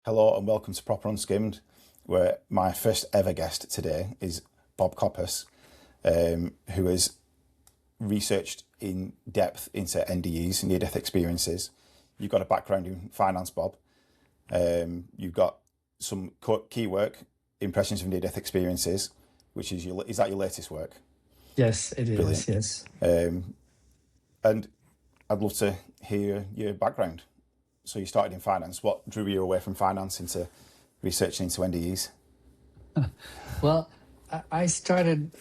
Hello and welcome to Proper Unskimmed, where my first ever guest today is Bob Coppice, who has researched in depth into NDEs, near-death experiences. You've got a background in finance, Bob. You've got some key work, Impressions of Near-Death Experiences, which is that your latest work? Yes, it is. Brilliant. Yes. And I'd love to hear your background. So you started in finance. What drew you away from finance into researching into NDEs? Well, I started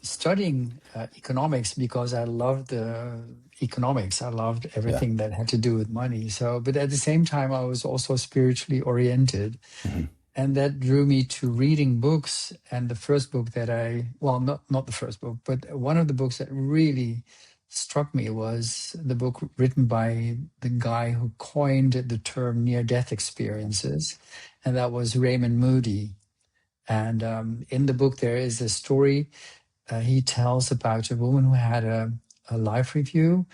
studying economics because I loved economics. I loved Yeah. everything that had to do with money. So, but at the same time, I was also spiritually oriented. Hmm. And that drew me to reading books. And the first book that well, not the first book, but one of the books that really struck me was the book written by the guy who coined the term near-death experiences, and that was Raymond Moody. And in the book, there is a story he tells about a woman who had a life review.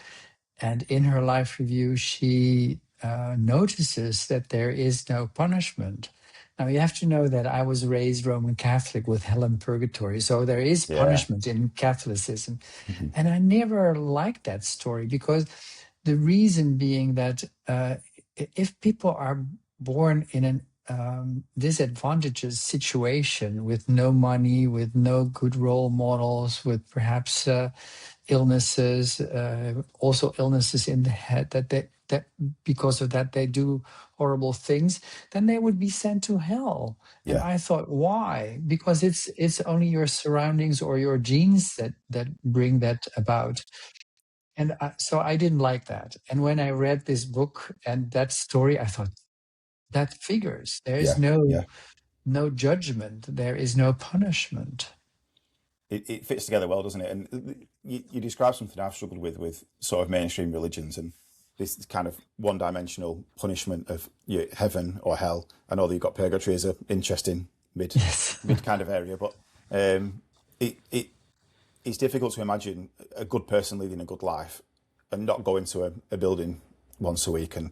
And in her life review, she notices that there is no punishment. Now, you have to know that I was raised Roman Catholic with hell and purgatory. So there is Yeah. punishment in Catholicism. Hmm. And I never liked that story because the reason being that if people are born in an disadvantageous situation with no money, with no good role models, with perhaps illnesses, also illnesses in the head that because of that they do horrible things, then they would be sent to hell. And Yeah. I thought, why? Because it's only your surroundings or your genes that bring that about. And so I didn't like that. And when I read this book and that story, I thought that figures. There is Yeah. Yeah. no judgment. There is no punishment. It fits together well, doesn't it? And you describe something I've struggled with sort of mainstream religions and this kind of one-dimensional punishment of heaven or hell. I know that you've got purgatory as an interesting Yes. mid kind of area, but it's difficult to imagine a good person leading a good life and not going to a building once a week and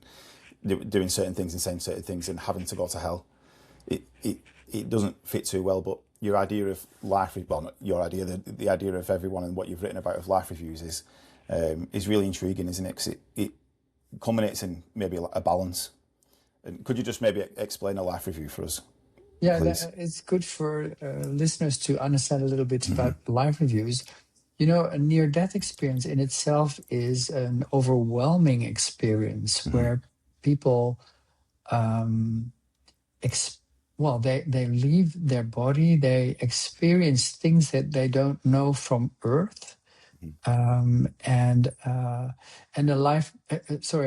doing certain things and saying certain things and having to go to hell. It doesn't fit too well. But your idea of life, well, not your idea, the idea of everyone and what you've written about of life reviews is really intriguing, isn't it? 'Cause it culminates in maybe a balance. And could you just maybe explain a life review for us, Yeah, please? it's good for listeners to understand a little bit Hmm. about life reviews. You know, a near death experience in itself is an overwhelming experience Hmm. where people, um, well, they leave their body, they experience things that they don't know from Earth. Hmm. And a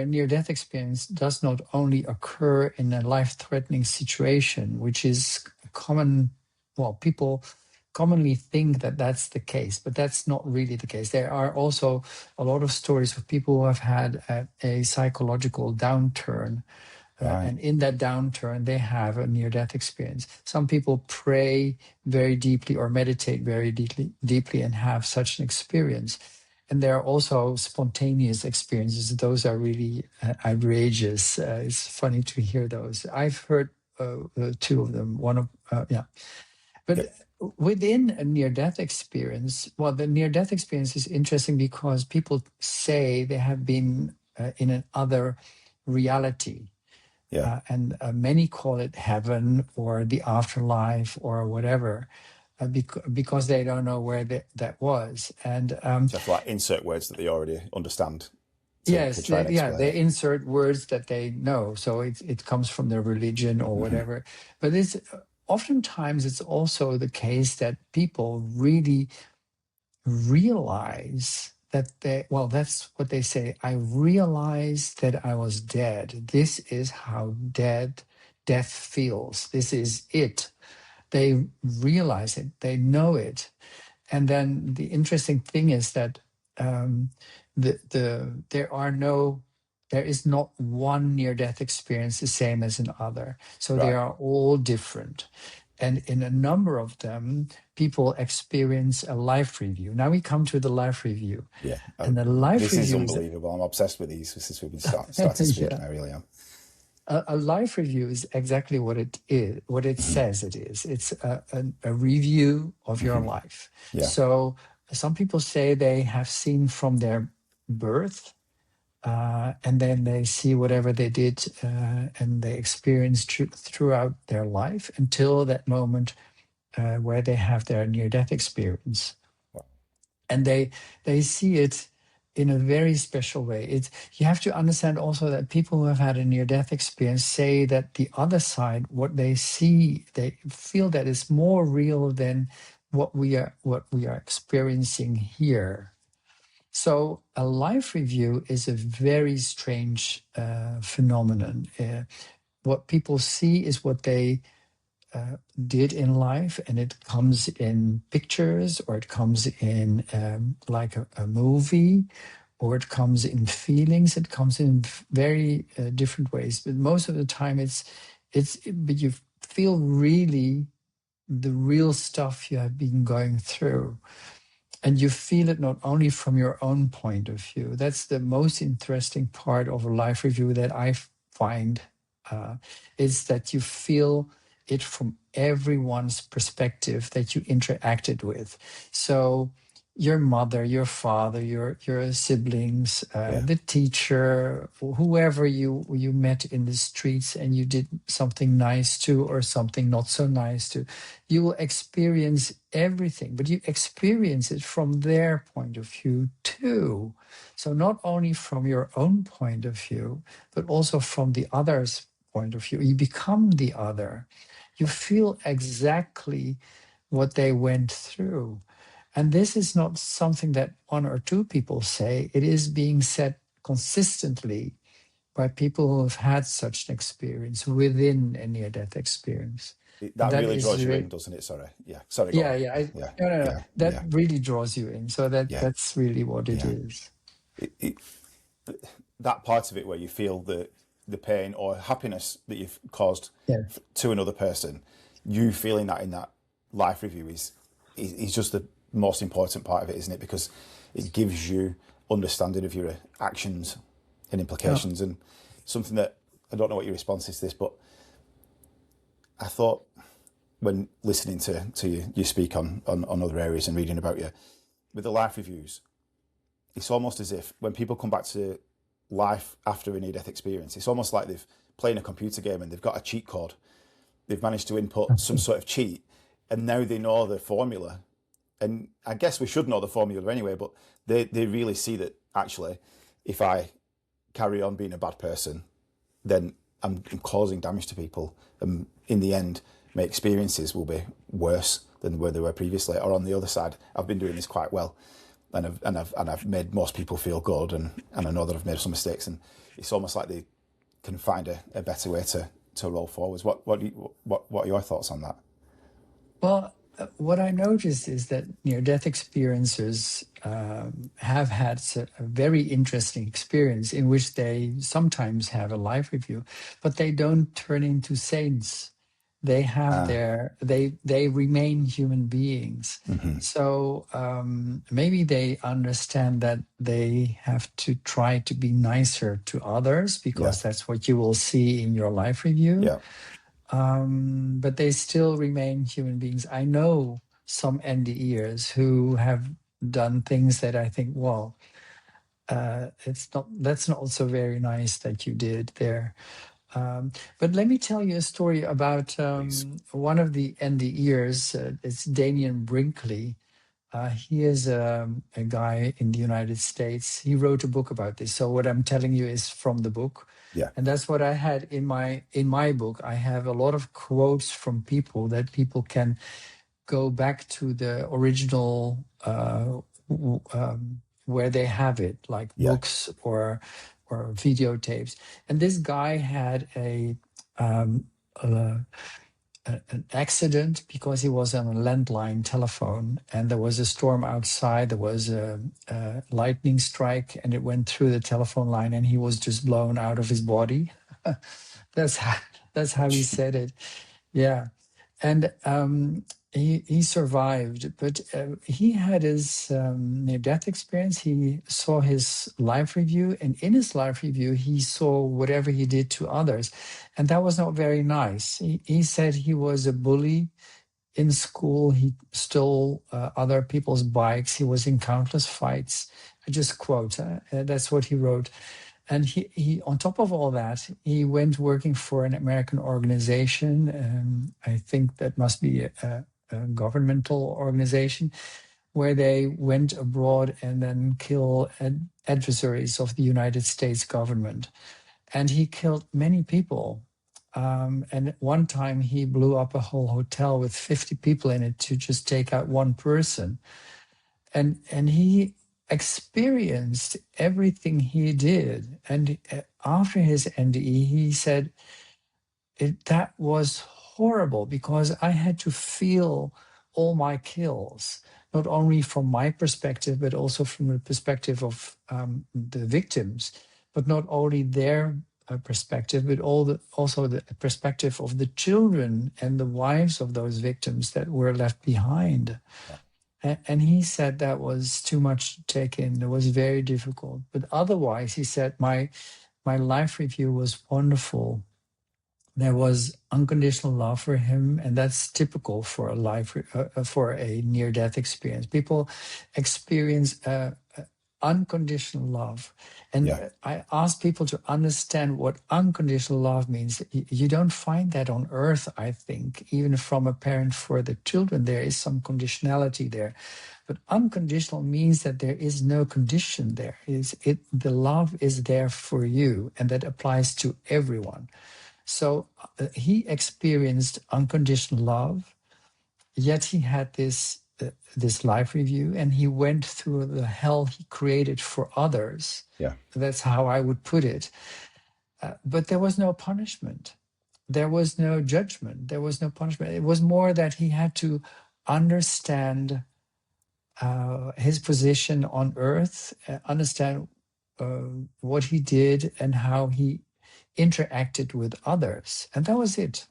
near death experience does not only occur in a life threatening situation, which is common. Well, people commonly think that that's the case, but that's not really the case. There are also a lot of stories of people who have had a psychological downturn, Right. and in that downturn, they have a near death experience. Some people pray very deeply or meditate very deeply and have such an experience. And there are also spontaneous experiences. Those are really outrageous. It's funny to hear those. I've heard two of them. Yeah. Yeah. But within a near death experience, well, the near death experience is interesting because people say they have been in another reality. Yeah. And many call it heaven or the afterlife or whatever, because they don't know where that was. And So I have to like insert words that they already understand to yes, try and yeah, explain they it. insert words that they know, so it comes from their religion or Hmm. whatever. But it's oftentimes it's also the case that people really realize that that's what they say. I realized that I was dead. This is how death feels. This is it. They realize it. They know it. And then the interesting thing is that um, there is not one near-death experience the same as another. So they Right. are all different. And in a number of them, people experience a life review. Now we come to the life review. Yeah. And the life This is review is, unbelievable. I'm obsessed with these since we've been started speaking. yeah. I really am. A life review is exactly what it is, what it Hmm. says it is. It's a review of your Hmm. life. Yeah. So some people say they have seen from their birth, and then they see whatever they did, and they experience throughout their life until that moment where they have their near-death experience, Wow. and they see it in a very special way. It You have to understand also that people who have had a near-death experience say that the other side, what they see, they feel that it's more real than what we are experiencing here. So a life review is a very strange phenomenon. What people see is what they did in life, and it comes in pictures, or it comes in like a movie, or it comes in feelings. It comes in very different ways. But most of the time, but you feel really the real stuff you have been going through, and you feel it not only from your own point of view. That's the most interesting part of a life review that I find, uh, is that you feel it from everyone's perspective that you interacted with. So your mother, your father, your siblings, Yeah. the teacher, whoever you met in the streets and you did something nice to or something not so nice to, you will experience everything, but you experience it from their point of view too. So not only from your own point of view, but also from the other's point of view. You become the other. You feel exactly what they went through. And this is not something that one or two people say. It is being said consistently by people who have had such an experience within a near-death experience. And That that really is draws you in, really, doesn't it? Sorry. Yeah. Sorry. Go yeah, on. yeah. Yeah. No, no, no. Yeah. That Yeah. really draws you in. So Yeah. that's really what it Yeah. is. It, it, that part of it where you feel the pain or happiness that you've caused Yeah. to another person, you feeling that in that life review is just the most important part of it, isn't it? Because it gives you understanding of your actions and Yeah. implications, and something that I don't know what your response is to this, but I thought when listening to you speak on other areas and reading about you with the life reviews, it's almost as if when people come back to life after a near death experience, it's almost like they've playing a computer game and they've got a cheat code. They've managed to input some sort of cheat, and now they know the formula. And I guess we should know the formula anyway, but they really see that actually, if I carry on being a bad person, then I'm causing damage to people. And in the end, my experiences will be worse than where they were previously. Or on the other side, I've been doing this quite well, and I've made most people feel good, and I know that I've made some mistakes, and it's almost like they can find a better way to roll forwards. What are your thoughts on that? Well, what I noticed is that near-death experiencers have had a very interesting experience in which they sometimes have a life review, but they don't turn into saints. They have Ah, they remain human beings. mm-hmm. So maybe they understand that they have to try to be nicer to others Yeah, because that's what you will see in your life review, yeah, but they still remain human beings. I know some NDEers who have done things that I think, well, that's not so very nice that you did there. But let me tell you a story about please. one of the NDEers. It's Daniel Brinkley. He is a guy in the United States. He wrote a book about this. So what I'm telling you is from the book, Yeah, and that's what I had in my book. I have a lot of quotes from people that people can go back to the original where they have it, like yeah, books or videotapes. And this guy had um, a an accident because he was on a landline telephone and there was a storm outside. There was a lightning strike and it went through the telephone line and he was just blown out of his body. that's how, that's how he ouch. said it. Yeah. And he survived, but he had his near-death experience. He saw his life review, and in his life review, he saw whatever he did to others, and that was not very nice. He said he was a bully in school. He stole other people's bikes. He was in countless fights. I just quote. That's what he wrote. And he, on top of all that, he went working for an American organization. I think that must be a governmental organization, where they went abroad and then kill adversaries of the United States government. And he killed many people. And at one time, he blew up a whole hotel with 50 people in it to just take out one person. And he experienced everything he did. And after his NDE, he said, that was horrible, because I had to feel all my kills, not only from my perspective, but also from the perspective of the victims, but not only their perspective, but also the perspective of the children and the wives of those victims that were left behind. And he said that was too much to take in. It was very difficult. But otherwise, he said, my life review was wonderful. There was unconditional love for him, and that's typical for a for a near-death experience. People experience unconditional love, and Yeah, I ask people to understand what unconditional love means. You don't find that on earth, I think. Even from a parent for the children, there is some conditionality there, but unconditional means that there is no condition there. The love is there for you, and that applies to everyone. So he experienced unconditional love, yet he had this life review, and he went through the hell he created for others. yeah, That's how I would put it. But there was no punishment. There was no judgment. There was no punishment. It was more that he had to understand his position on earth, understand what he did and how he interacted with others. And that was it.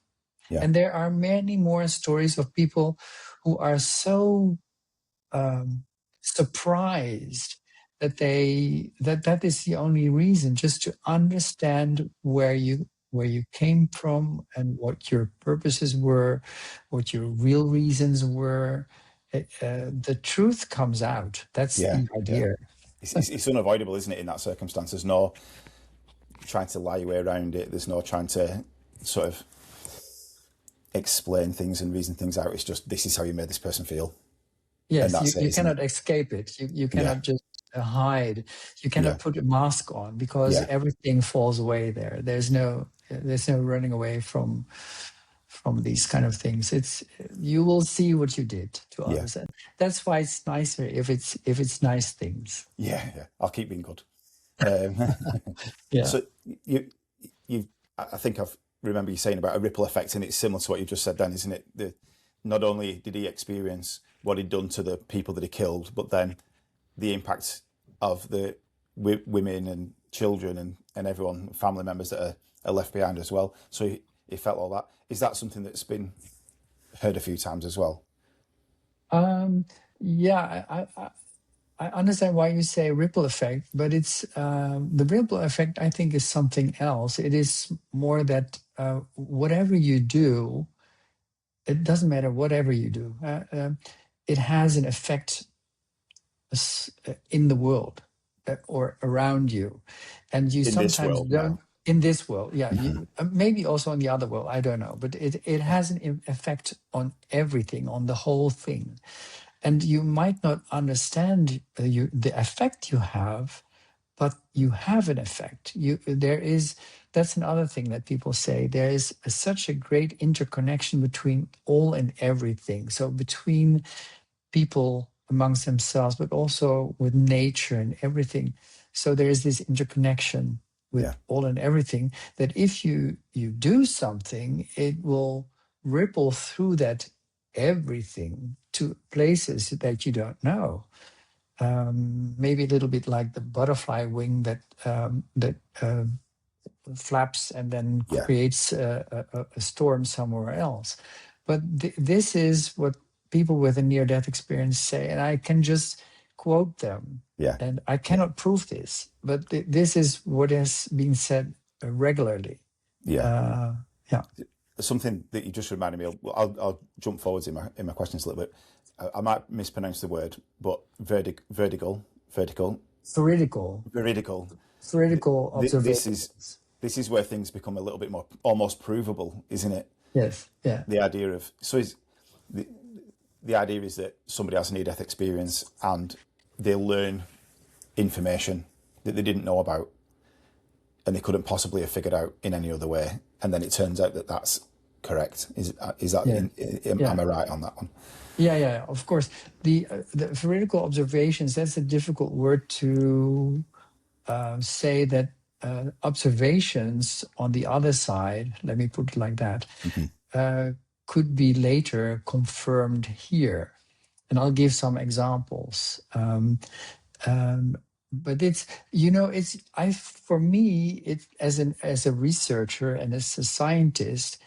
yeah, And there are many more stories of people who are so surprised that that is the only reason, just to understand where you came from and what your purposes were, what your real reasons were. The truth comes out. That's yeah, the yeah. idea. It's unavoidable, isn't it, in that circumstance? There's no trying to lie your way around it. There's no trying to sort of explain things and reason things out. It's just, this is how you made this person feel. And Yes, that's it, you isn't it? cannot escape it. You Yeah, cannot just hide. You yeah, cannot put a mask on, because yeah, everything falls away there. There's no running away from these kind of things. It's you will see what you did to yeah, others, and that's why it's nicer if it's nice things. yeah, yeah. I'll keep being good. Um, Yeah. so you, you, I think I've remember you saying about a ripple effect, and it's similar to what you just said then, isn't it? Not only did he experience what he'd done to the people that he killed, but then the impact of the women and children and everyone, family members that are left behind as well. So he felt all that. Is that something that's been heard a few times as well? Um, yeah, I understand why you say ripple effect, but it's the ripple effect. I think is something else. It is more that whatever you do, it doesn't matter whatever you do. It has an effect in the world or around you, and you In this sometimes world don't. now. In this world, yeah, you maybe also in the other world. I don't know, but it Yeah, has an effect on everything, on the whole thing, and you might not understand the effect you have, but you have an effect. That's another thing that people say. There is such a great interconnection between all and everything. So between people amongst themselves, but also with nature and everything. So there is this interconnection with yeah, all and everything, that if you do something, it will ripple through that everything to places that you don't know. Maybe a little bit like the butterfly wing that flaps and then yeah, creates a storm somewhere else. But this is what people with a near-death experience say, and I can just quote them, Yeah. and I Yeah. cannot prove this, but this is what has been said regularly. Yeah. Yeah. Something that you just reminded me of. I'll jump forwards in my questions a little bit. I might mispronounce the word, but vertical, Theoretical, veridical. theoretical This is observations. this is where things become a little bit more almost provable, isn't it? Yes. Yeah. The idea of the the idea is that somebody has a near death experience and they learn information that they didn't know about and they couldn't possibly have figured out in any other way, and then it turns out that that's correct. Is that Yeah. am I right on that one? Yeah, yeah, of course. The theoretical observations, that's a difficult word to say that observations on the other side, let me put it like that, Mm-hmm. could be later confirmed here. And I'll give some examples. But it's, for me, it as a researcher and as a scientist,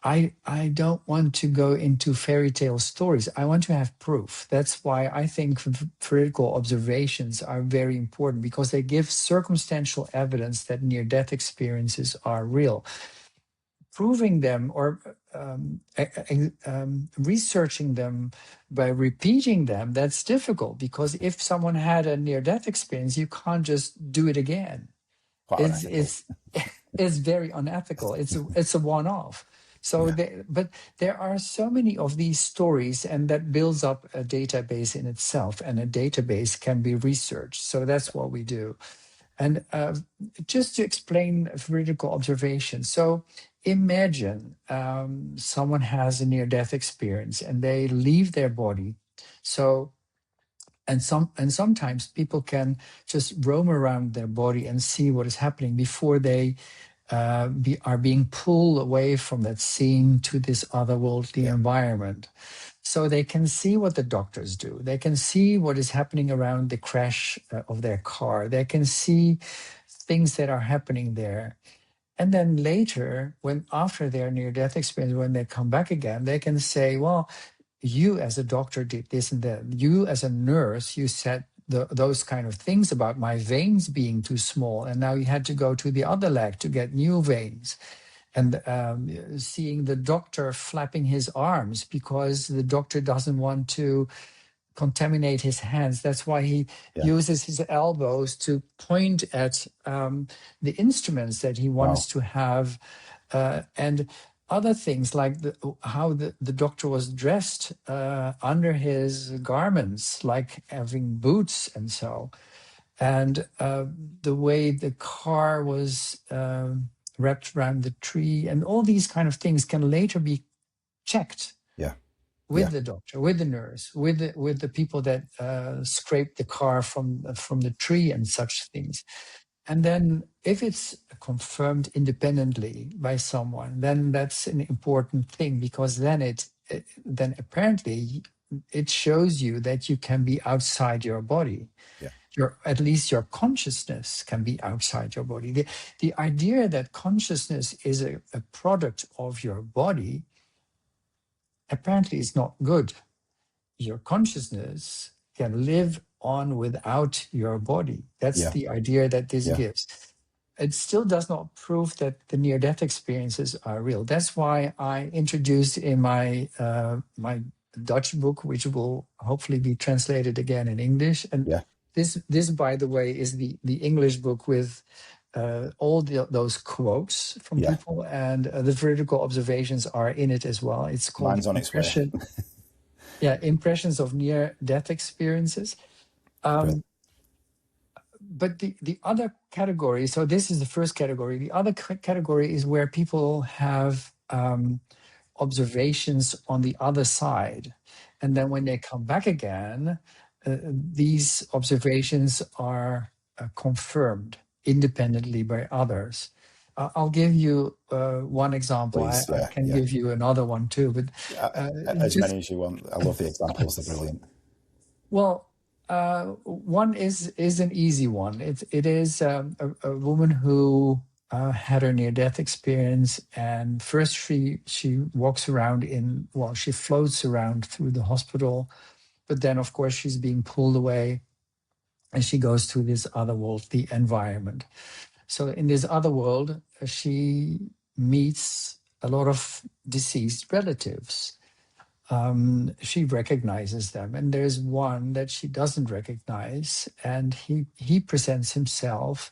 I don't want to go into fairy tale stories. I want to have proof. That's why I think theoretical observations are very important, because they give circumstantial evidence that near death experiences are real. Proving them or researching them by repeating them, that's difficult, because if someone had a near death experience, you can't just do it again. Quite It's unethical. it's it's very unethical. It's a one-off. So, Yeah. but there are so many of these stories, and that builds up a database in itself. And a database can be researched. So that's what we do. And just to explain theoretical observation. So imagine someone has a near-death experience and they leave their body. So and sometimes people can just roam around their body and see what is happening before they are being pulled away from that scene to this otherworldly Yeah. environment. So they can see what the doctors do. They can see what is happening around the crash of their car. They can see things that are happening there. And then later, when after their near-death experience, when they come back again, they can say, well, you as a doctor did this and that. You as a nurse, you said those kind of things about my veins being too small. And now you had to go to the other leg to get new veins. And seeing the doctor flapping his arms because the doctor doesn't want to contaminate his hands. That's why he Yeah. uses his elbows to point at the instruments that he wants Wow. to have. And other things like how the doctor was dressed under his garments, like having boots and so. And the way the car was wrapped around the tree, and all these kind of things can later be checked Yeah. with Yeah. the doctor, with the nurse, with the people that scraped the car from the tree and such things. And then if it's confirmed independently by someone, then that's an important thing, because then apparently it shows you that you can be outside your body. Yeah. At least your consciousness can be outside your body. The idea that consciousness is a product of your body apparently is not good. Your consciousness can live on without your body. That's Yeah. the idea that this Yeah. gives. It still does not prove that the near-death experiences are real. That's why I introduced in my Dutch book, which will hopefully be translated again in English. And Yeah. this, by the way, is the English book with all those quotes from Yeah. people, and the vertical observations are in it as well. It's called Mine's on its way. Impressions of near-death experiences. Great. But the other category, so this is the first category. The other category is where people have observations on the other side. And then when they come back again, these observations are confirmed independently by others. I'll give you one example. Please. I Yeah. can Yeah. give you another one too, but As just many as you want. I love the examples. They're brilliant. well, one is an easy one. It is a woman who had her near-death experience, and first she walks around in well, she floats around through the hospital, but then of course she's being pulled away, and she goes to this other world, the environment. So in this other world, she meets a lot of deceased relatives. She recognizes them, and there's one that she doesn't recognize, and he presents himself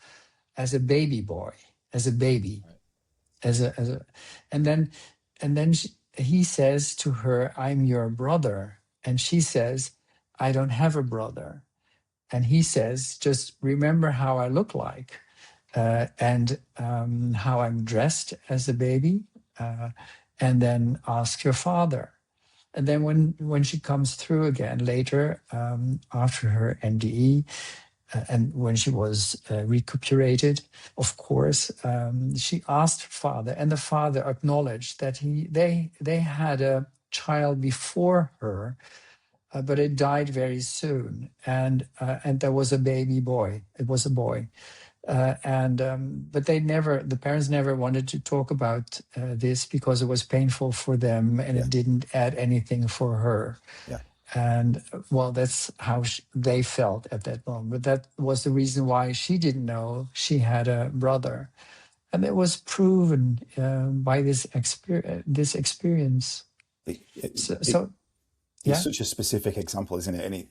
as a baby boy, as a baby, as a, and then he says to her, "I'm your brother," and she says, "I don't have a brother," and he says, "Just remember how I look like." And how I'm dressed as a baby, and then ask your father. And then when she comes through again later, after her NDE, and when she was recuperated, of course, she asked her father, and the father acknowledged that they had a child before her, but it died very soon, and there was a baby boy. It was a boy, and but the parents never wanted to talk about this because it was painful for them, and Yeah. it didn't add anything for her. Yeah. And well, that's how they felt at that moment. But that was the reason why she didn't know she had a brother, and it was proven by this experience. It, So, it, so it's yeah, such a specific example, isn't it? And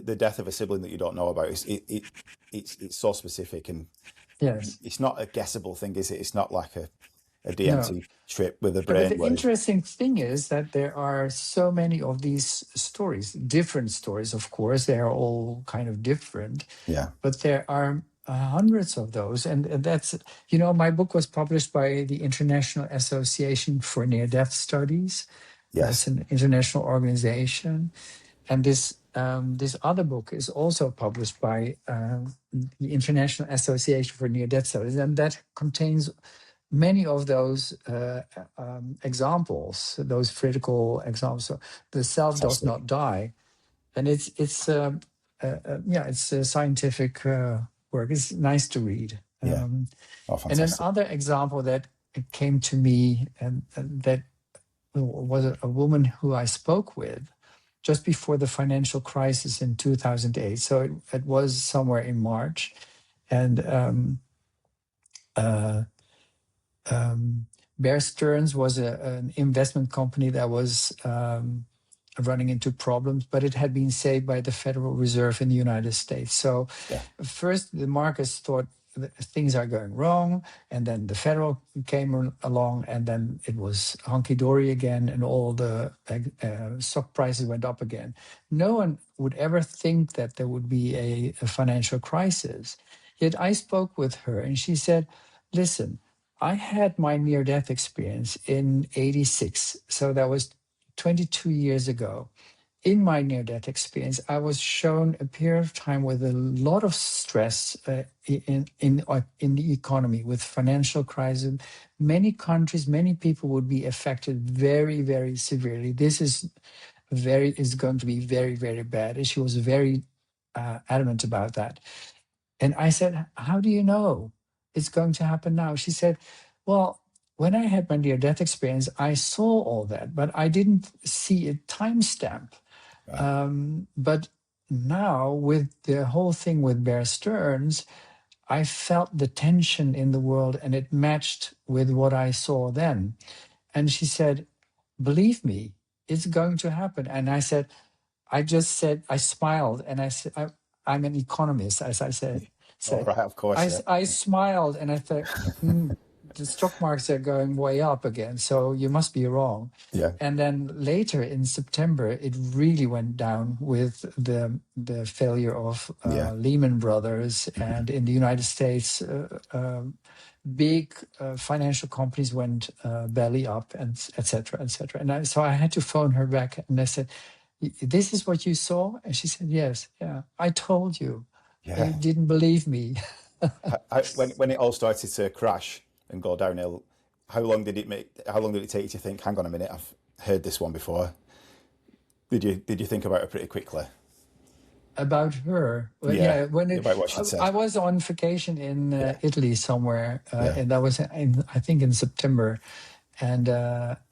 the death of a sibling that you don't know about, it's so specific, and yes, it's not a guessable thing, is it? It's not like a no. DMT trip with a Yeah, but brain the wave. interesting thing is that there are so many of these stories, different stories, of course, they are all kind of different, Yeah. but there are hundreds of those. And that's, my book was published by the International Association for Near-Death Studies. That's Yes. an international organization. And this other book is also published by the International Association for Near-Death Studies, and that contains many of those examples, those critical examples. So the self does Fantastic. not die, and it's a scientific work. It's nice to read. Yeah. Oh, And fantastic. another example that came to me, and that was a woman who I spoke with just before the financial crisis in 2008. So it was somewhere in March, and uh, Bear Stearns was an investment company that was running into problems, but it had been saved by the Federal Reserve in the United States. So Yeah. first the markets thought that things are going wrong, and then the federal came along, and then it was hunky-dory again, and all the stock prices went up again. No one would ever think that there would be a financial crisis. Yet I spoke with her, and she said, listen, I had my near-death experience in 86, so that was 22 years ago. In my near-death experience, I was shown a period of time with a lot of stress in the economy, with financial crisis. Many countries, many people would be affected very, very severely. This is going to be very, very bad. And she was very adamant about that. And I said, how do you know it's going to happen now? She said, well, when I had my near-death experience, I saw all that, but I didn't see a timestamp. Right. But now, with the whole thing with Bear Stearns, I felt the tension in the world, and it matched with what I saw then. And she said, believe me, it's going to happen. And I just said, I smiled, and I said, I'm an economist, as I Oh, said. right. Of course. Yeah. I smiled, and I thought, hmm, the stock markets are going way up again, so you must be wrong. Yeah. And then later in September, it really went down with the failure of Yeah. Lehman Brothers, and in the United States, big financial companies went belly up, and et cetera, et cetera. And so I had to phone her back, and I said, this is what you saw? And she said, yes, yeah, I told you. And you Yeah. didn't believe me. When it all started to crash and go downhill, how long did it take you to think, hang on a minute, I've heard this one before? Did you think about it pretty quickly? about her. Well, Yeah, yeah, when about what she'd I said. was on vacation in Yeah, Italy somewhere, yeah, and that was I think in September, and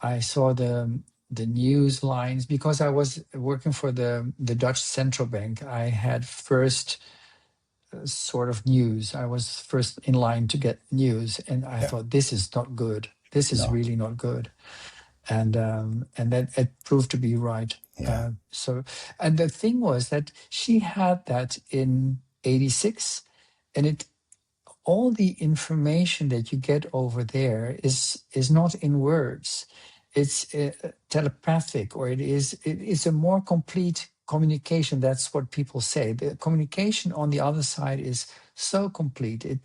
I saw the news lines because I was working for the Dutch central bank. I had first sort of news. I was first in line to get news, and I yeah. thought this is not good. This is No, really not good, and that it proved to be right. yeah, So, and the thing was that she had that in '86, and it all the information that you get over there is not in words. It's telepathic, or it is a more complete communication. That's what people say. The communication on the other side is so complete. It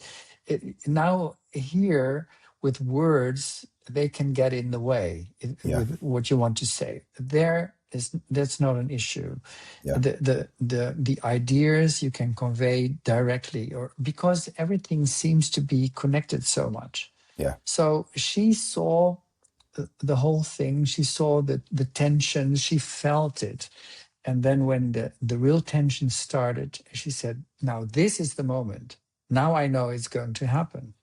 now here with words they can get in the way yeah, with what you want to say. There is that's not an issue. yeah, The ideas you can convey directly, or because everything seems to be connected so much. yeah. So she saw the whole thing. She saw the tension. She felt it, and then when the real tension started, she said, now this is the moment. Now I know it's going to happen.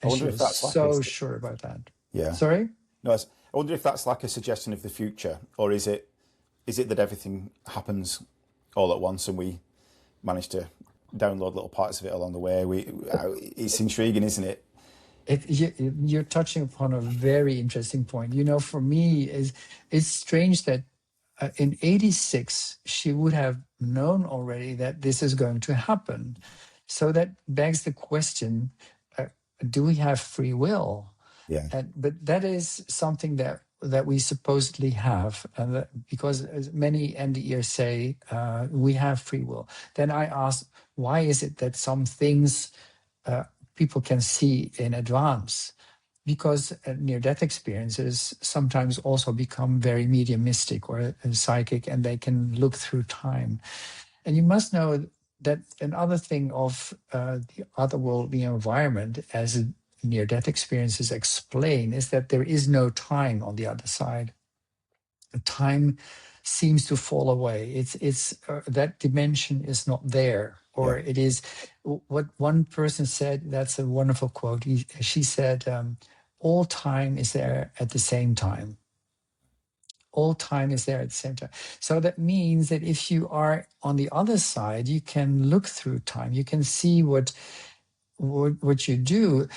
I And wonder she if was that's like a, so sure about that. yeah. Sorry. No, I wonder if that's like a suggestion of the future, or is it that everything happens all at once and we manage to download little parts of it along the way? It's intriguing, isn't it? You're touching upon a very interesting point. For me, it's strange that in '86 she would have known already that this is going to happen. So that begs the question: do we have free will? Yeah, But that is something that we supposedly have, because as many NDErs say we have free will. Then I ask, why is it that some things uh, people can see in advance? Because near-death experiences sometimes also become very mediumistic or psychic, and they can look through time. And you must know that another thing of the otherworldly environment, as near-death experiences explain, is that there is no time on the other side. Time seems to fall away. It's that dimension is not there, yeah, or it is what one person said. That's a wonderful quote. She said, "All time is there at the same time. All time is there at the same time." So that means that if you are on the other side, you can look through time. You can see what you do.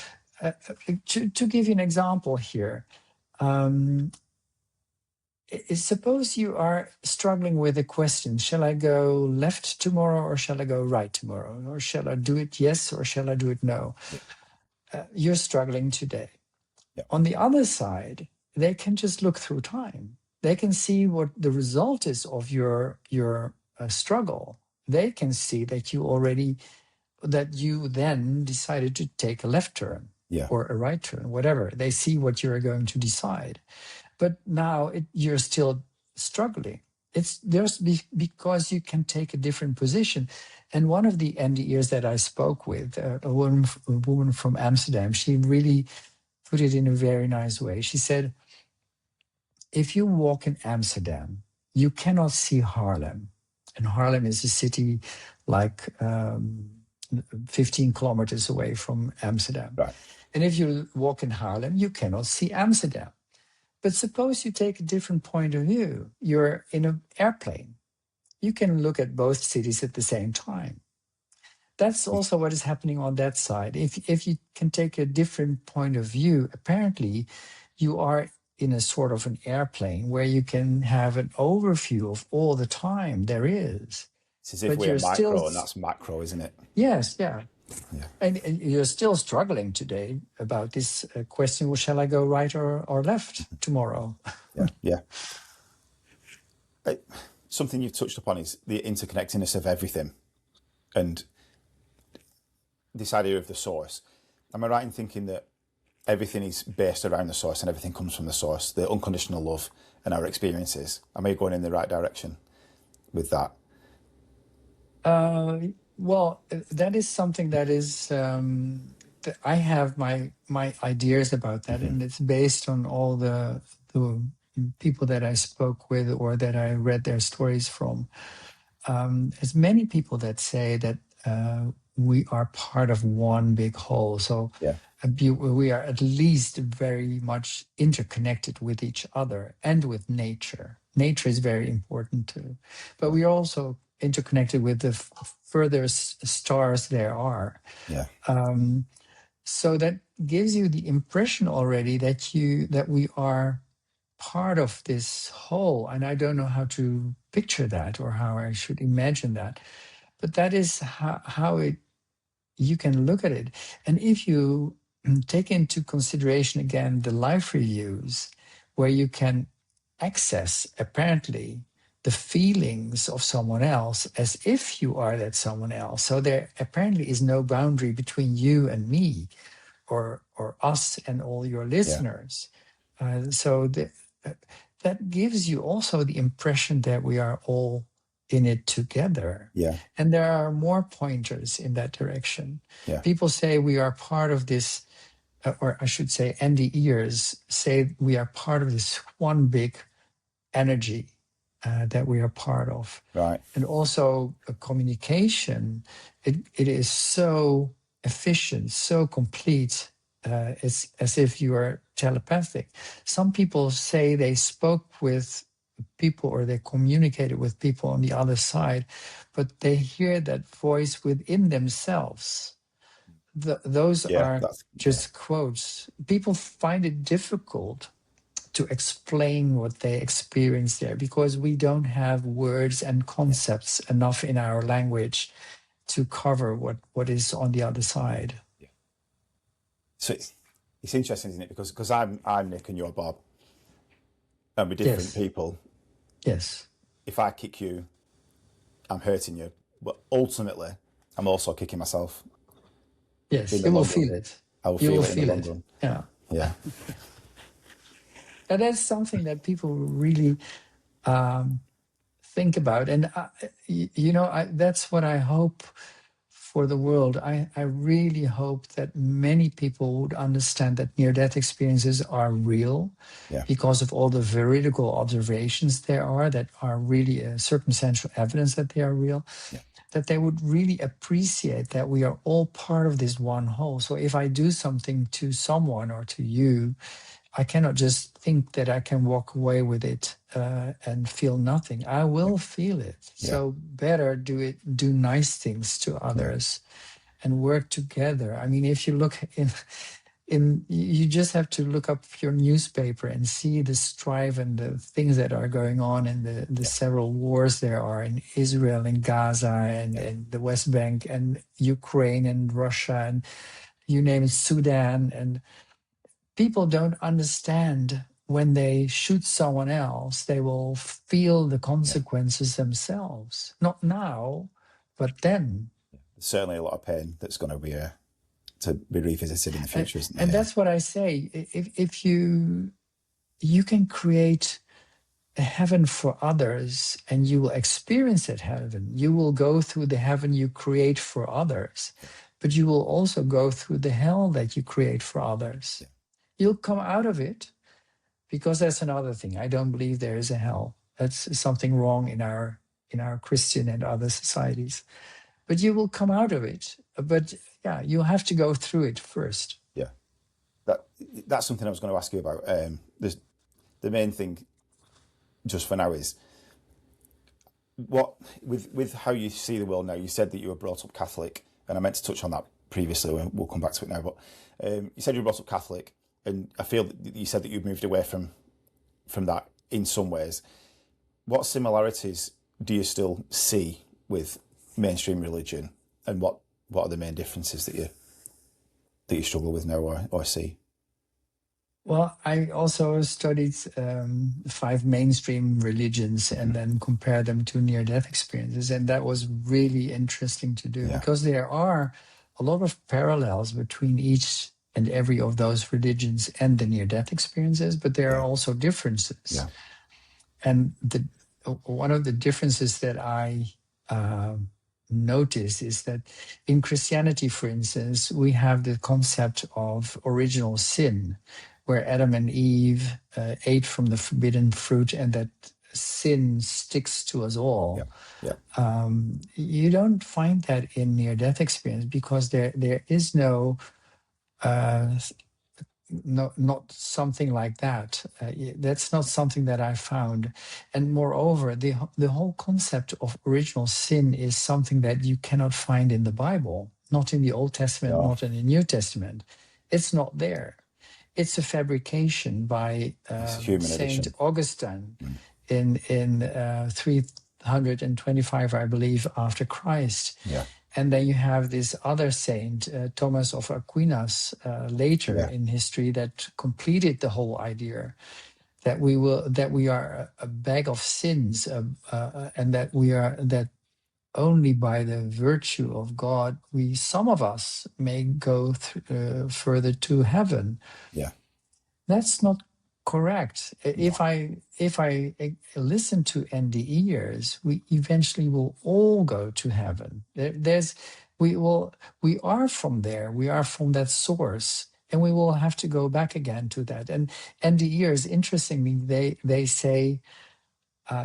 To give you an example here, um, suppose you are struggling with a question: shall I go left tomorrow, or shall I go right tomorrow, or shall I do it yes, or shall I do it no? yeah, You're struggling today. yeah, On the other side, they can just look through time. They can see what the result is of your struggle. They can see that you then decided to take a left turn yeah, or a right turn, whatever. They see what you're going to decide. But now you're still struggling. Because you can take a different position. And one of the NDErs that I spoke with, a woman from Amsterdam, she really put it in a very nice way. She said, if you walk in Amsterdam, you cannot see Haarlem. And Haarlem is a city like 15 kilometers away from Amsterdam. right, And if you walk in Haarlem, you cannot see Amsterdam. But suppose you take a different point of view. You're in an airplane. You can look at both cities at the same time. That's also what is happening on that side. If you can take a different point of view, apparently you are in a sort of an airplane where you can have an overview of all the time there is. it's as if But we're you're still, micro and that's macro, isn't it? yes, yeah. Yeah, And you're still struggling today about this question, well, shall I go right or left tomorrow? yeah, yeah. Something you've touched upon is the interconnectedness of everything, and this idea of the source. Am I right in thinking that everything is based around the source and everything comes from the source, the unconditional love and our experiences? Am I going in the right direction with that? Uh, well, that is something that is I have my ideas about that, Hmm. and it's based on all the people that I spoke with or that I read their stories from. there's many people that say that we are part of one big whole. So Yeah. we are at least very much interconnected with each other and with nature. Nature is very important too, but we are also interconnected with the furthest stars there are. Yeah. So that gives you the impression already that we are part of this whole. And I don't know how to picture that or how I should imagine that, but that is how it you can look at it. And if you take into consideration again the life reviews, where you can access apparently the feelings of someone else as if you are that someone else. So there apparently is no boundary between you and me, or us and all your Yeah. listeners. That gives you also the impression that we are all in it together. Yeah. And there are more pointers in that direction. Yeah. People say we are part of this, or I should say, NDEers say we are part of this one big energy that we are part of. Right. And also communication, it is so efficient, so complete. It's as if you are telepathic. Some people say they spoke with people or they communicated with people on the other side, but they hear that voice within themselves. Those Yeah. are just quotes. People find it difficult to explain what they experience there because we don't have words and concepts enough in our language to cover what is on the other side. Yeah. So it's interesting, isn't it? Because I'm Nick and you're Bob, and we're different people. Yes. If I kick you, I'm hurting you, but ultimately, I'm also kicking myself. Yes, you will feel it. I will feel it in the long run. Yeah. Yeah. And that's something that people really think about. And, that's what I hope for the world. I really hope that many people would understand that near-death experiences are real because of all the veridical observations there are that are really circumstantial evidence that they are real. Yeah. That they would really appreciate that we are all part of this one whole. So if I do something to someone or to you, I cannot just think that I can walk away with it and feel nothing. I will feel it. Yeah. So better do nice things to others and work together. I mean, if you look you just have to look up your newspaper and see the strife and the things that are going on in the several wars there are in Israel and Gaza and the West Bank and Ukraine and Russia and you name it, Sudan. And people don't understand when they shoot someone else, they will feel the consequences themselves. Not now, but then. There's certainly a lot of pain that's going to be revisited in the future, isn't there? And that's what I say. If you can create a heaven for others and you will experience that heaven, you will go through the heaven you create for others, but you will also go through the hell that you create for others. Yeah. You'll come out of it, because that's another thing. I don't believe there is a hell. That's something wrong in our Christian and other societies. But you will come out of it. But yeah, you'll have to go through it first. Yeah, that's something I was going to ask you about. The main thing, just for now, is what with how you see the world now. You said that you were brought up Catholic, and I meant to touch on that previously. We'll come back to it now. But you said you were brought up Catholic, and I feel that you said that you've moved away from that in some ways. What similarities do you still see with mainstream religion, and what are the main differences that you struggle with now or see? Well, I also studied 5 mainstream religions and then compared them to near-death experiences, and that was really interesting to do because there are a lot of parallels between each and every of those religions and the near-death experiences, but there are also differences. Yeah. And one of the differences that I noticed is that in Christianity, for instance, we have the concept of original sin, where Adam and Eve ate from the forbidden fruit, and that sin sticks to us Yeah. all. Yeah. You don't find that in near-death experience, because there is uh, not something like that. That's not something that I found. And moreover, the whole concept of original sin is something that you cannot find in the Bible, not in the Old Testament, No. not in the New Testament. It's not there. It's a fabrication by It's a human Saint edition. Augustine Mm. in 325, I believe, after Christ. Yeah. And then you have this other saint, Thomas of Aquinas, later Yeah. in history, that completed the whole idea that we are a bag of sins, and that only by the virtue of God, some of us may go further to heaven. Yeah. That's not correct. No. If I listen to NDEers, we eventually will all go to heaven. We are from there. We are from that source, and we will have to go back again to that. And NDEers, interestingly, they say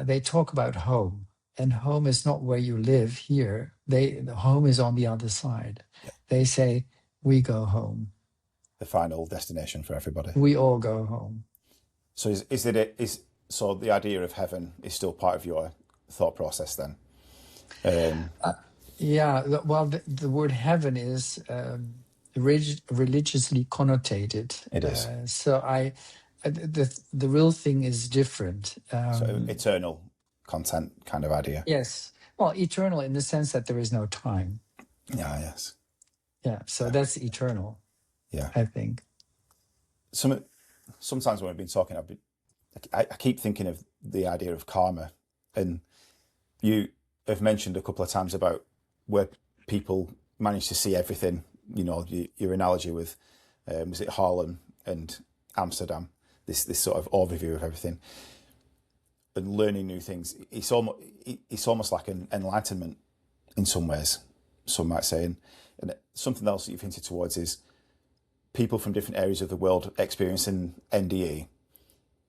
they talk about home, and home is not where you live here. The home is on the other side. Yeah. They say we go home. The final destination for everybody. We all go home. So so the idea of heaven is still part of your thought process then? Yeah, well, the word heaven is religiously connotated. It is. The real thing is different. So eternal content kind of idea. Yes, well, eternal in the sense that there is no time. Yeah. Yes. Yeah, so that's eternal. Yeah. I think. Sometimes when we've been talking, I keep thinking of the idea of karma, and you have mentioned a couple of times about where people manage to see everything. You know, your analogy with was it Harlem and Amsterdam? This sort of overview of everything and learning new things. It's almost like an enlightenment in some ways. Some might say, and something else that you've hinted towards is people from different areas of the world experiencing NDE,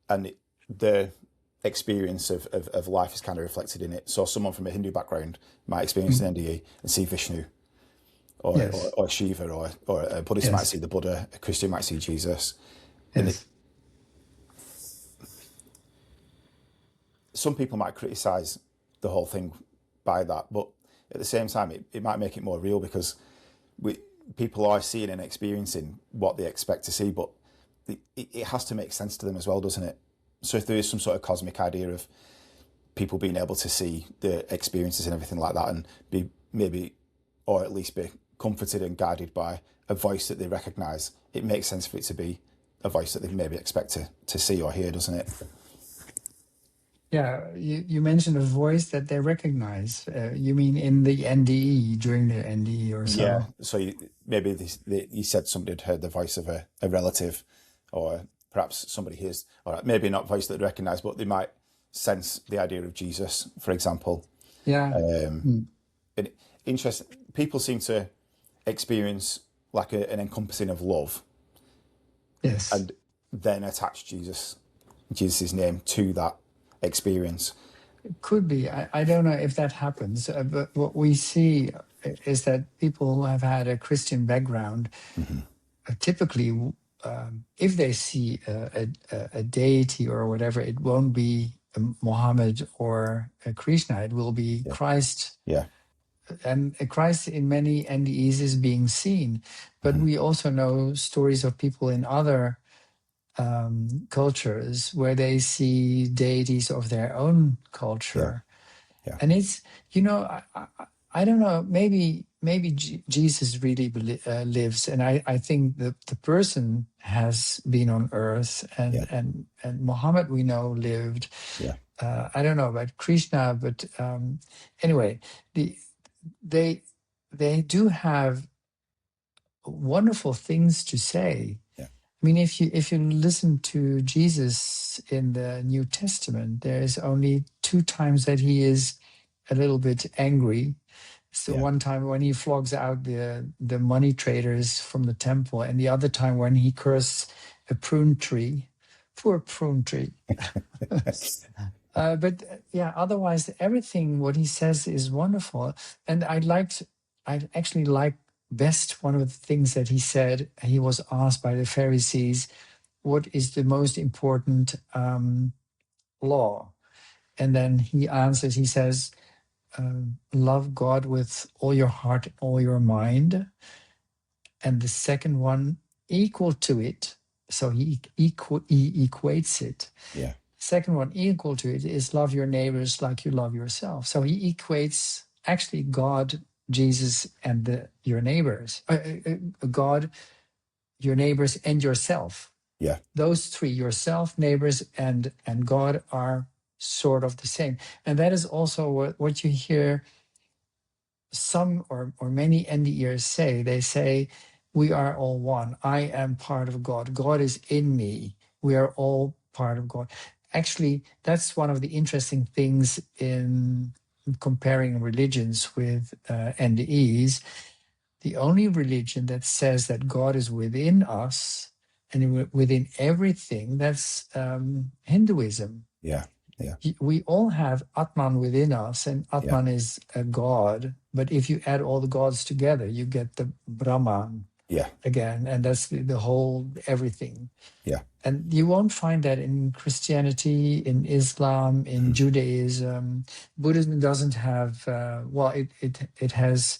and their experience of life is kind of reflected in it. So someone from a Hindu background might experience an NDE and see Vishnu, or Yes. or Shiva, or a Buddhist Yes. might see the Buddha, a Christian might see Jesus. Yes. Some people might criticize the whole thing by that, but at the same time, it might make it more real, because people are seeing and experiencing what they expect to see, but it has to make sense to them as well, doesn't it? So if there is some sort of cosmic idea of people being able to see the experiences and everything like that, and be maybe, or at least be comforted and guided by a voice that they recognize, it makes sense for it to be a voice that they maybe expect to see or hear, doesn't it? Yeah, you mentioned a voice that they recognize. You mean in the NDE, during the NDE or so? Yeah. So maybe you said somebody had heard the voice of a relative, or perhaps somebody hears, or maybe not voice that they recognise, but they might sense the idea of Jesus, for example. Yeah. And interesting. People seem to experience like an encompassing of love, Yes. and then attach Jesus' name to that experience. Could be. I don't know if that happens, but what we see is that people who have had a Christian background, typically, if they see a deity or whatever, it won't be Muhammad or Krishna. It will be Christ. Yeah. And Christ in many NDEs is being seen. But we also know stories of people in other cultures where they see deities of their own culture. Yeah. And it's, I don't know, maybe Jesus really lives, and I think the person has been on earth, and Muhammad, we know, lived. Yeah. I don't know about Krishna, but anyway, they do have wonderful things to say. Yeah. I mean, if you listen to Jesus in the New Testament, there's only 2 times that he is a little bit angry. So one time when he flogs out the money traders from the temple, and the other time when he cursed a prune tree. Poor prune tree. Yeah, otherwise everything what he says is wonderful. And I actually like best one of the things that he said. He was asked by the Pharisees, "What is the most important law?" And then he answers. He says, "Love God with all your heart, all your mind." And the second one, equal to it. So he equates it. Yeah. Second one, equal to it, is love your neighbors like you love yourself. So he equates actually God, Jesus, and your neighbors. God, your neighbors, and yourself. Yeah. Those three, yourself, neighbors, and God, are sort of the same. And that is also what you hear some or many NDErs say. They say, we are all one. I am part of God. God is in me. We are all part of God. Actually, that's one of the interesting things in comparing religions with NDEs. The only religion that says that God is within us and within everything, that's Hinduism. Yeah. Yeah. We all have Atman within us, and Yeah. Atman is a god. But if you add all the gods together, you get the Brahman Yeah. again, and that's the whole everything. Yeah. And you won't find that in Christianity, in Islam, in Judaism. Buddhism doesn't have. It has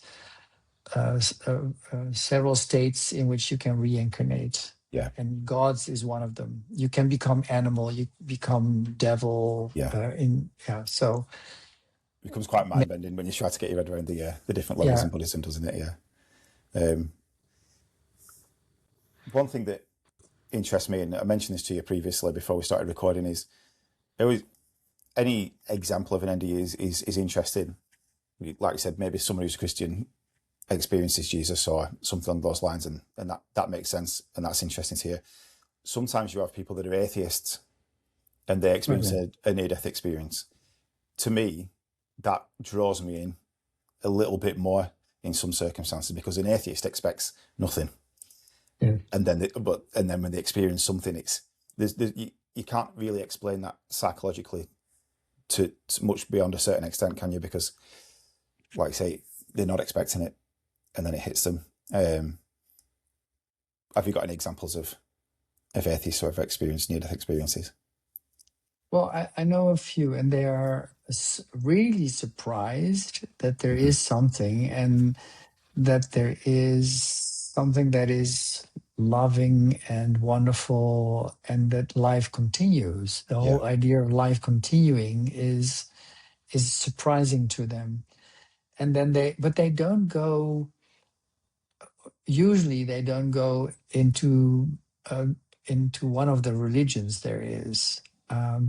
several states in which you can reincarnate. Yeah. And gods is one of them. You can become animal, you become devil. Yeah. So It becomes quite mind bending when you try to get your head around the different levels yeah, in Buddhism, doesn't it? Yeah. One thing that interests me, and I mentioned this to you previously before we started recording, is always any example of an NDE is interesting. Like I said, maybe someone who's Christian experiences Jesus or something along those lines, and that makes sense, and that's interesting to hear. Sometimes you have people that are atheists and they experience a near-death experience. To me, that draws me in a little bit more in some circumstances, because an atheist expects nothing, and then when they experience something, you can't really explain that psychologically to much beyond a certain extent, can you? Because, like I say, they're not expecting it, and then it hits them. Have you got any examples of atheists who have experienced near-death experiences? Well, I know a few, and they are really surprised that there is something, and that there is something that is loving and wonderful, and that life continues. The whole idea of life continuing is surprising to them. And then they don't go. Usually, they don't go into one of the religions there is.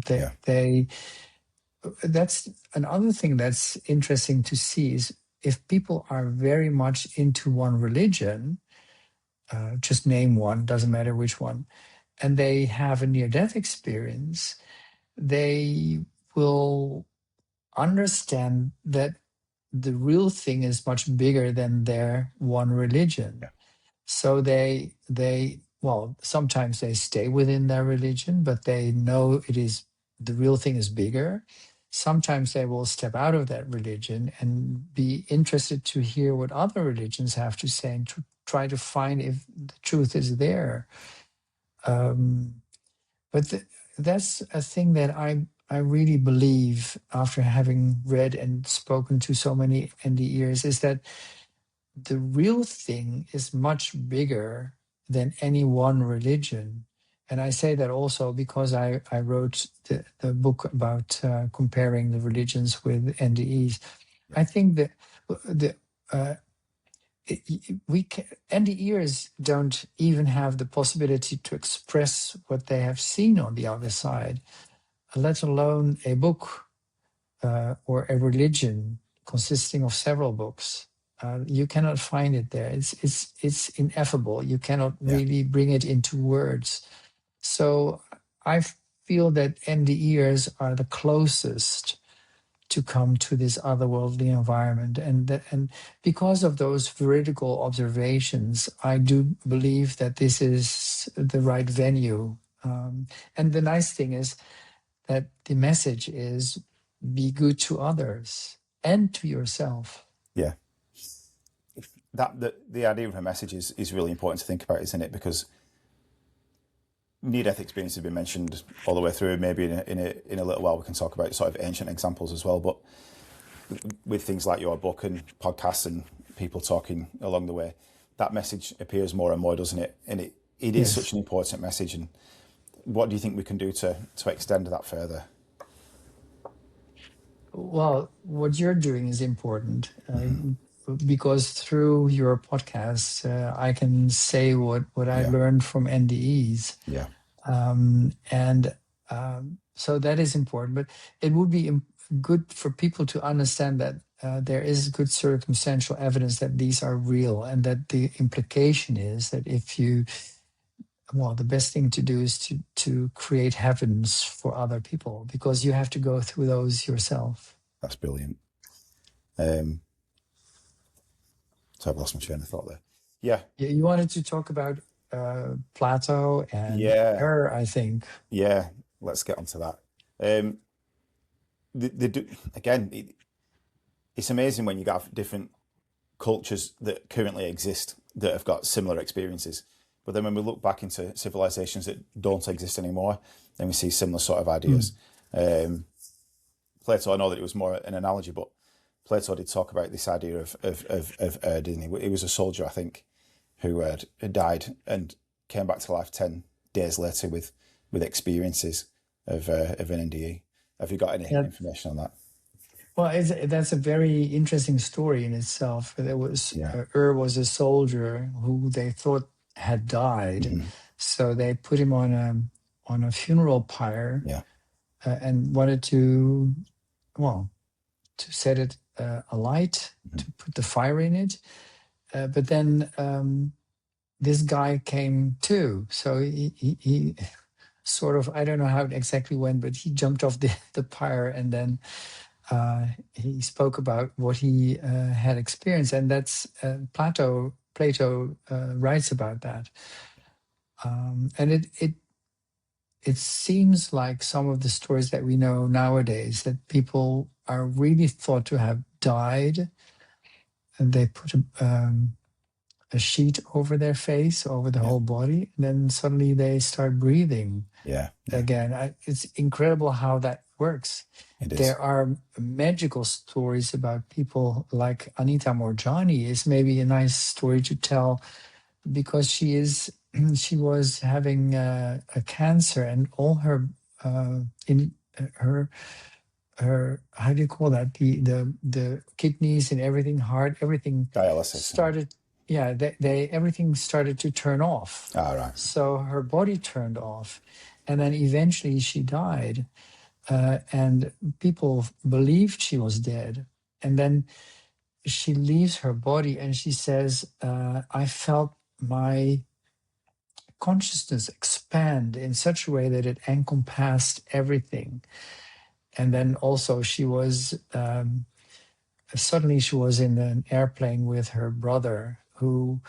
They That's another thing that's interesting to see, is if people are very much into one religion, just name one, doesn't matter which one, and they have a near-death experience, they will understand that the real thing is much bigger than their one religion. So well, sometimes they stay within their religion, but they know the real thing is bigger. Sometimes they will step out of that religion and be interested to hear what other religions have to say, and to try to find if the truth is there. But that's a thing that I really believe, after having read and spoken to so many NDErs, is that the real thing is much bigger than any one religion. And I say that also because I wrote the book about comparing the religions with NDEs. I think that NDErs don't even have the possibility to express what they have seen on the other side, let alone a book or a religion consisting of several books. You cannot find it there. It's ineffable. You cannot really bring it into words. So I feel that NDErs are the closest to come to this otherworldly environment, and because of those veridical observations, I do believe that this is the right venue. And the nice thing is, that the message is be good to others and to yourself. Yeah. The idea of a message is really important to think about, isn't it? Because near-death experience has been mentioned all the way through. Maybe in a little while we can talk about sort of ancient examples as well. But with things like your book and podcasts and people talking along the way, that message appears more and more, doesn't it? And it is Yes. such an important message. And what do you think we can do to extend that further? Well, what you're doing is important because through your podcast, I can say what I Yeah, learned from NDEs. yeah, And so that is important. But it would be good for people to understand that there is good circumstantial evidence that these are real, and that the implication is that if you, well, the best thing to do is to create heavens for other people, because you have to go through those yourself. that's brilliant. So I've lost my train of thought there. Yeah, You wanted to talk about Plato and yeah, error, I think. yeah. Let's get onto that. Again, it's amazing when you have different cultures that currently exist that have got similar experiences. But then when we look back into civilizations that don't exist anymore, then we see similar sort of ideas. Plato, I know that it was more an analogy, but Plato did talk about this idea of didn't he? He was a soldier, I think, who had died and came back to life 10 days later with experiences of an NDE. Have you got any Yeah. information on that? Well, that's a very interesting story in itself. There was Yeah. was a soldier who they thought had died, so they put him on a funeral pyre, Yeah. and wanted to, well, to set it alight, to put the fire in it. But then this guy came too, so he sort of, I don't know how it exactly went, but he jumped off the pyre, and then he spoke about what he had experienced, and that's Plato writes about that, and it seems like some of the stories that we know nowadays, that people are really thought to have died, and they put a sheet over their face, over the Yeah. whole body, and then suddenly they start breathing Yeah. again. It's incredible how that works. It is. There are magical stories about people like Anita Morjani is maybe a nice story to tell, because she was having a cancer, and all her in her how do you call that, the kidneys and everything, heart, everything Dialysis. started, yeah, they everything started to turn off. All right. So her body turned off, and then eventually she died. And people believed she was dead. And then she leaves her body and she says, I felt my consciousness expand in such a way that it encompassed everything. And then also she was, suddenly she was in an airplane with her brother, who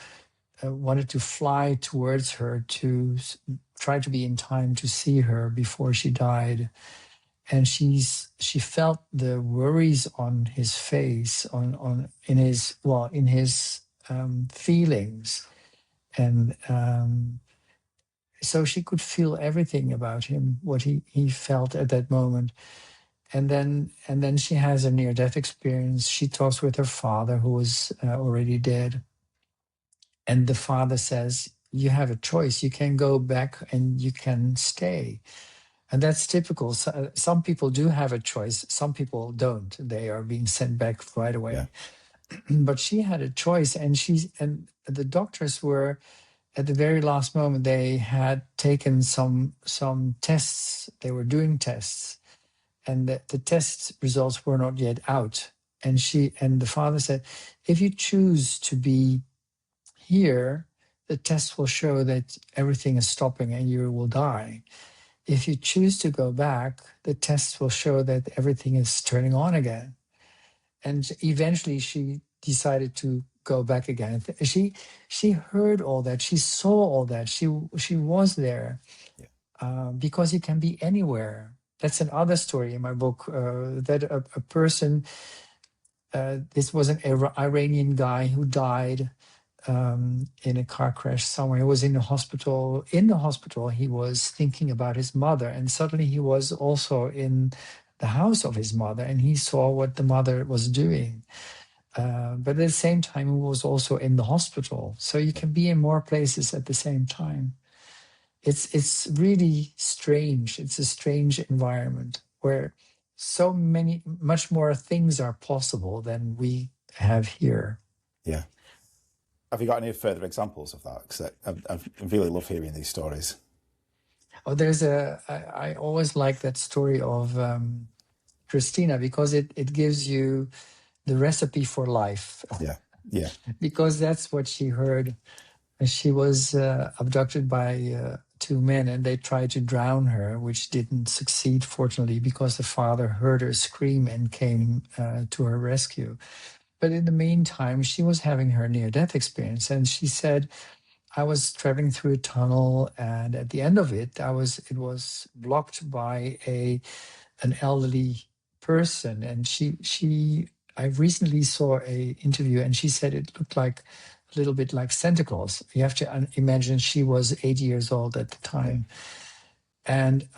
wanted to fly towards her to try to be in time to see her before she died. And she felt the worries on his face, in his feelings, and so she could feel everything about him, what he felt at that moment. And then she has a near-death experience. She talks with her father, who was already dead, and the father says, "You have a choice. You can go back and you can stay." And that's typical. So, some people do have a choice. Some people don't. They are being sent back right away. Yeah. But she had a choice, and the doctors were, at the very last moment, they had taken some tests. They were doing tests, and the test results were not yet out. And the father said, "If you choose to be here, the test will show that everything is stopping and you will die. If you choose to go back, the tests will show that everything is turning on again." And eventually she decided to go back again. She heard all that. She saw all that. She was there, Yeah. because you can be anywhere. that's another story in my book, that a person, this was an Iranian guy who died in a car crash somewhere. He was in the hospital. In the hospital, he was thinking about his mother, and suddenly he was also in the house of his mother, and he saw what the mother was doing. But at the same time, he was also in the hospital. So you can be in more places at the same time. It's really strange. It's a strange environment where so much more things are possible than we have here. Yeah. Have you got any further examples of that? Because I really love hearing these stories. Oh, I always like that story of Christina, because it gives you the recipe for life. Yeah. Yeah. Because that's what she heard. She was abducted by two men, and they tried to drown her, which didn't succeed, fortunately, because the father heard her scream and came to her rescue. But in the meantime, she was having her near-death experience, and she said, I was traveling through a tunnel, and at the end of it, it was blocked by an elderly person, and I recently saw a interview, and she said it looked like a little bit like Santa Claus. You have to imagine she was 80 years old at the time, and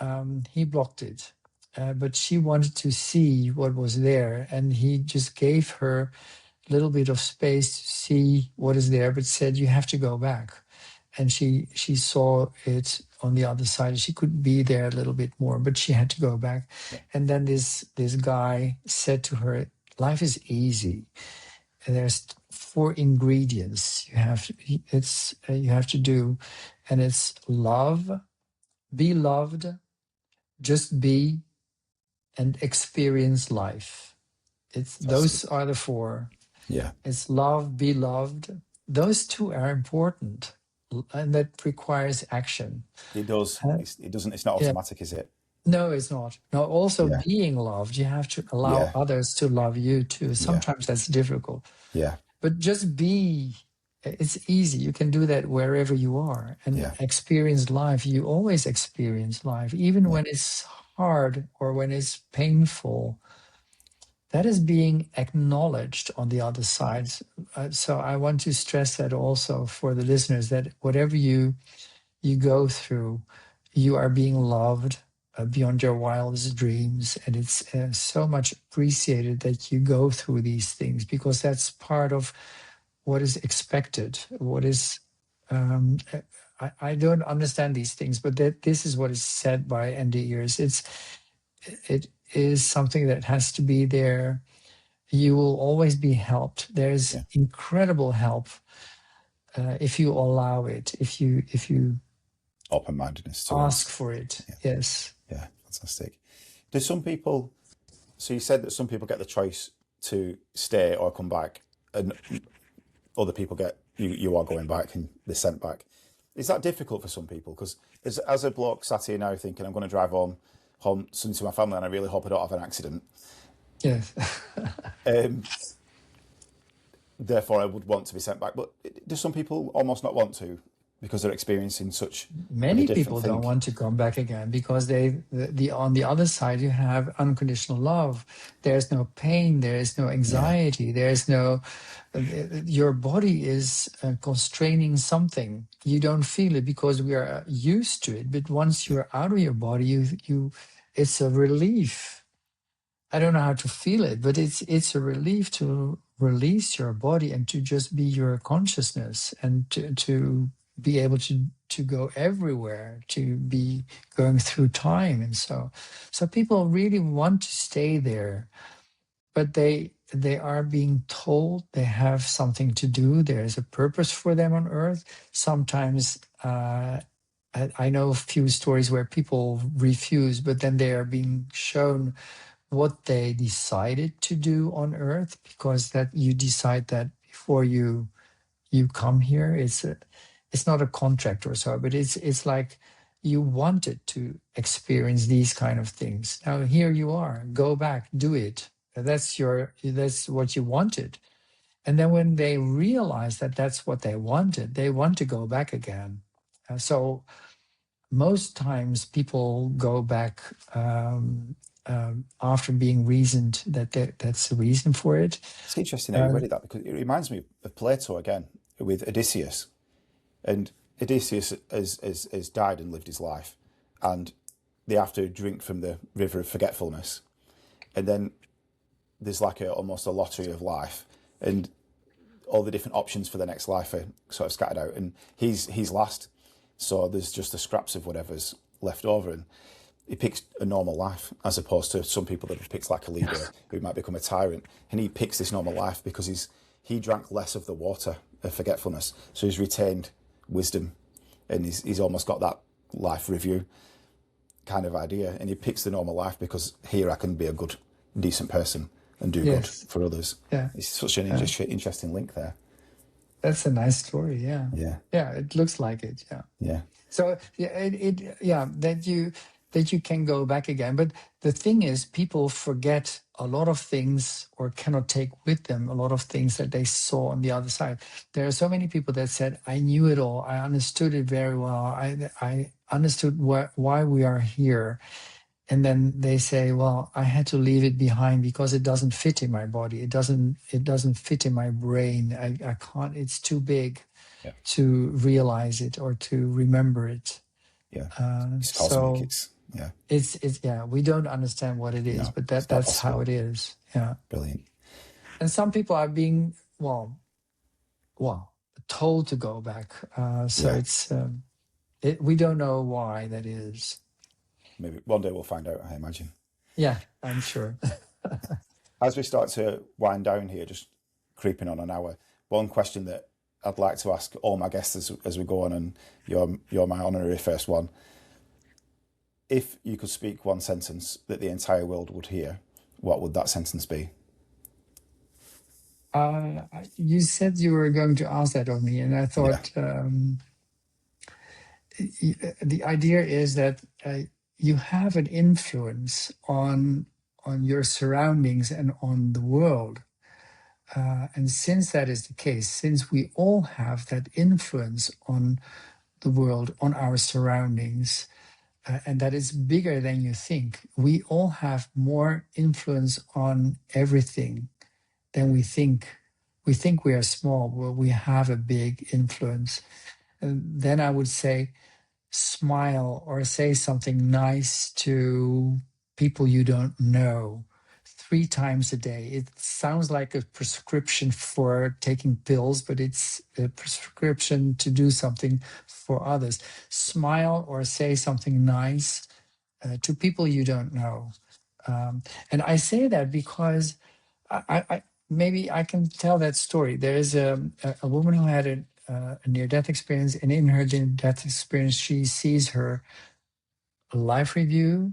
he blocked it. But she wanted to see what was there, and he just gave her a little bit of space to see what is there, but said, you have to go back. And she saw it on the other side. She could be there a little bit more, but she had to go back. Yeah. And then this guy said to her, life is easy. And there's 4 ingredients you have to do, and it's love, be loved, just be, and experience life. Those are the 4. Yeah. It's love, be loved. Those 2 are important, and that requires action. It does. It doesn't. It's not Yeah. automatic, is it? No, it's not. No, also Yeah. being loved, you have to allow Yeah. others to love you too. Sometimes that's difficult. Yeah. But just be, it's easy. You can do that wherever you are, and Yeah. experience life. You always experience life, even when it's hard or when it's painful. That is being acknowledged on the other side. So I want to stress that also for the listeners, that whatever you go through, you are being loved beyond your wildest dreams. And it's so much appreciated that you go through these things, because that's part of what is expected. What is, I don't understand these things, but this is what is said by NDEers. It is something that has to be there. You will always be helped. There's incredible help if you allow it, if you Open-mindedness to ask for it. Yes. Yeah, fantastic. Do some people? So you said that some people get the choice to stay or come back, and other people get you are going back and they're sent back. Is that difficult for some people? Because as a bloke sat here now thinking, I'm going to drive home soon to my family, and I really hope I don't have an accident. Yes. Therefore, I would want to be sent back. But do some people almost not want to, because they're experiencing such Many a people don't want to come back again, because on the other side you have unconditional love. There's no pain, there is no anxiety, there is no. Your body is constraining something. You don't feel it because we are used to it. But once you're out of your body, it's a relief. I don't know how to feel it, but it's a relief to release your body and to just be your consciousness, and to be able to go everywhere, to be going through time. And so people really want to stay there, but they are being told they have something to do. There is a purpose for them on earth. Sometimes I know a few stories where people refuse, but then they are being shown what they decided to do on earth, because that you decide that before you come here. It's not a contract or so, but it's like you wanted to experience these kind of things. Now here you are. Go back, do it. That's what you wanted. And then when they realize that that's what they wanted, they want to go back again. So most times people go back after being reasoned that that's the reason for it. It's interesting how you Uh, read it that, because it reminds me of Plato again with Odysseus. And Odysseus has died and lived his life, and they have to drink from the river of forgetfulness, and then there's like almost a lottery of life, and all the different options for the next life are sort of scattered out, and he's last, so there's just the scraps of whatever's left over, and he picks a normal life as opposed to some people that have picked like a leader who might become a tyrant, and he picks this normal life because he drank less of the water of forgetfulness, so he's retained wisdom, and he's almost got that life review kind of idea, and he picks the normal life because here I can be a good, decent person and do good yes, for others. yeah, It's such an interesting link there. that's a nice story. Yeah, Yeah, yeah, it looks like it. Yeah. yeah, So yeah, yeah, that you can go back again. But the thing is, people forget a lot of things or cannot take with them a lot of things that they saw on the other side. There are so many people that said, "I knew it all. I understood it very well. I understood why we are here." And then they say, "Well, I had to leave it behind because it doesn't fit in my body. It doesn't fit in my brain. I can't. It's too big yeah, to realize it or to remember it." yeah. It's cosmic. So It's yeah, it's yeah, we don't understand what it is, no, but it's not that's how possible. it is. Yeah. Brilliant. And some people are being well told to go back. So Yeah, it's we don't know why that is. maybe one day we'll find out, I imagine. Yeah, I'm sure. As we start to wind down here, just creeping on an hour, one question that I'd like to ask all my guests as we go on, and you're my honorary first one. If you could speak one sentence that the entire world would hear, what would that sentence be? You said you were going to ask that of me, and I Yeah, thought the idea is that you have an influence on your surroundings and on the world. And since that is the case, since we all have that influence on the world, on our surroundings, and that is bigger than you think, we all have more influence on everything than we think. We think we are small, but we have a big influence. And then I would say, smile or say something nice to people you don't know 3 times a day. It sounds like a prescription for taking pills, but it's a prescription to do something for others. Smile or say something nice to people you don't know. And I say that because maybe I can tell that story. There is a woman who had a near-death experience, and in her near-death experience, she sees her life review.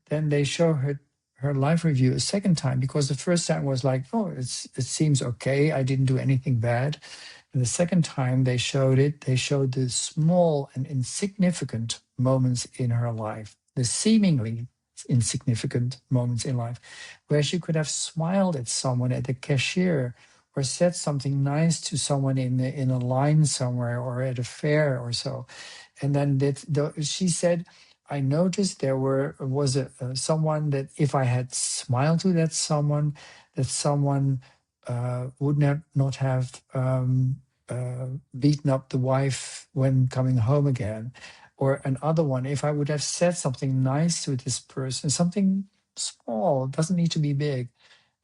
Then they show her life review a second time because the first time was like, oh, it seems okay. I didn't do anything bad. And the second time they showed it, they showed the small and insignificant moments in her life, the seemingly insignificant moments in life, where she could have smiled at someone at the cashier or said something nice to someone in a line somewhere or at a fair or so. And then she said, I noticed there was someone that if I had smiled to that someone would not have beaten up the wife when coming home again. Or another one, if I would have said something nice to this person, something small, doesn't need to be big,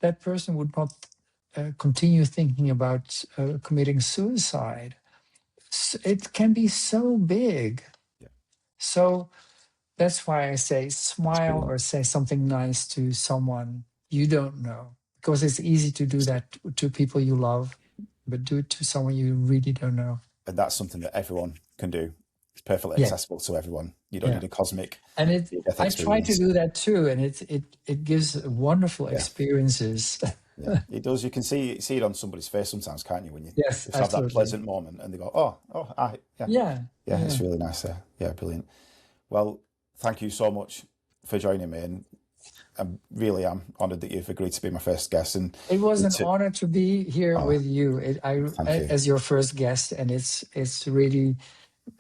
that person would not continue thinking about committing suicide. It can be so big. yeah, So that's why I say that's smile brilliant. or say something nice to someone you don't know, because it's easy to do that to people you love, but do it to someone you really don't know. And that's something that everyone can do. It's perfectly Yeah, accessible to everyone. You don't yeah. need a cosmic And death I try to experience. do that too, and it gives wonderful Yeah, experiences. yeah, it does. You can see it on somebody's face sometimes, can't you? When you Yes, just have that absolutely. pleasant moment, and they go, "Oh, yeah, Yeah, yeah." yeah. It's really nice there. Yeah, brilliant. Well, thank you so much for joining me, and I really am honoured that you've agreed to be my first guest. And It was an to, honor to be here oh, with you. thank you. As your first guest, and it's really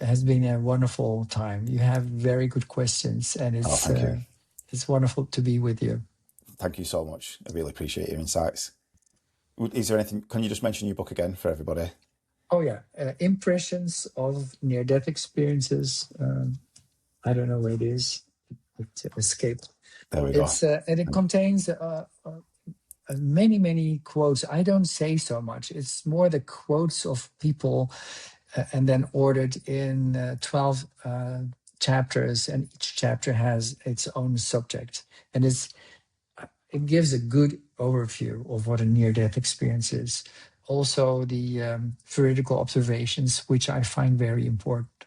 has been a wonderful time. You have very good questions, and Oh, thank you. it's wonderful to be with you. Thank you so much. I really appreciate your insights. Is there anything, can you just mention your book again for everybody? Oh yeah, Impressions of Near-Death Experiences. I don't know where it is. It escaped. There we go. It's and it contains many quotes. I don't say so much. It's more the quotes of people, and then ordered in 12 chapters, and each chapter has its own subject, and it gives a good overview of what a near-death experience is. Also, the veridical observations, which I find very important,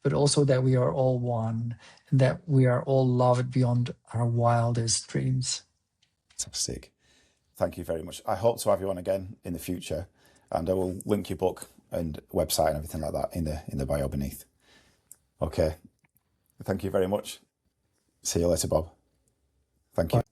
but also that we are all one, and that we are all loved beyond our wildest dreams. Fantastic. Thank you very much. I hope to have you on again in the future, and I will link your book and website and everything like that in the bio beneath. Okay. Thank you very much. See you later, Bob. Thank you.